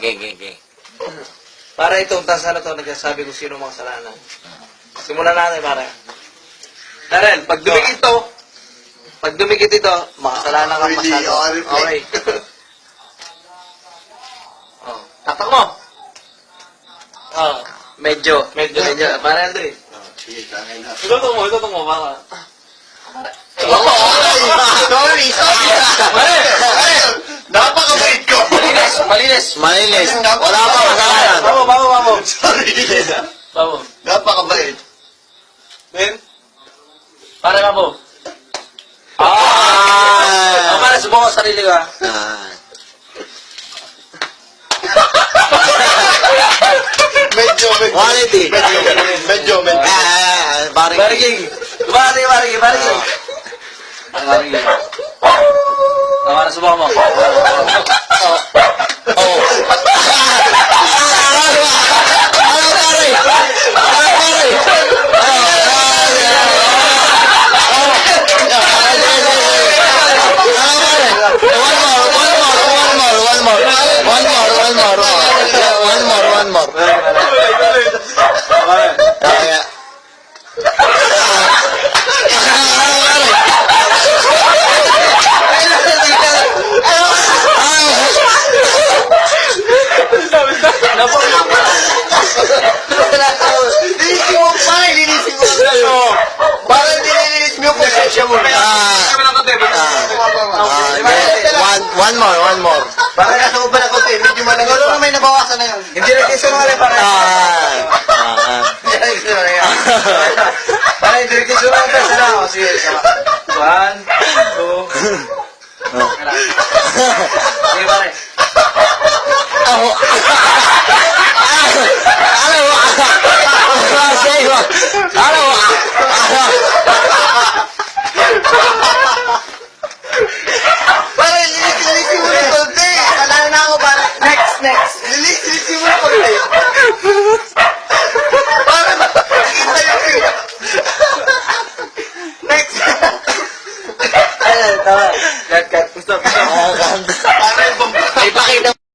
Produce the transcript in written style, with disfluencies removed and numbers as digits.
okay. Para itong tasa na to, nagsasabi kung sino mga kasalanan. Simulan natin, pare. Darren, pag dumikit ito, makasalanan ka masyado. Okay. Oh. Tatak mo. Oh. Medyo. Pare, Andre. Sige, tangin na. Ito mo, baka. Sorry. Pare! Napakabait ko. Malinis. Wala pa kasalanan. Babo. Sorry. Babo. Napakabait. Ben? Pare, babo. Pare, subukan sa sarili ka. Medyo. Quality. Medyo. Bariging. Bariging. Pare, subukan mo. One more. Linisin mo. Parang nililinis mo yung konsensya mo. One more. Parang nasa ko pala konti. Medyo malagal pa. May nabawasan na yun. Hindi na kiso mga rin, pare. Pare, hindi na kiso mga rin. Sige. 1, 2. Sige, pare. Parang linisin mo yung konti. Alala na ako parang. Next. Linisin mo yung konti. Parang makikita yung next. Ayan, tama. Cut. Gusto. Parang Ipakita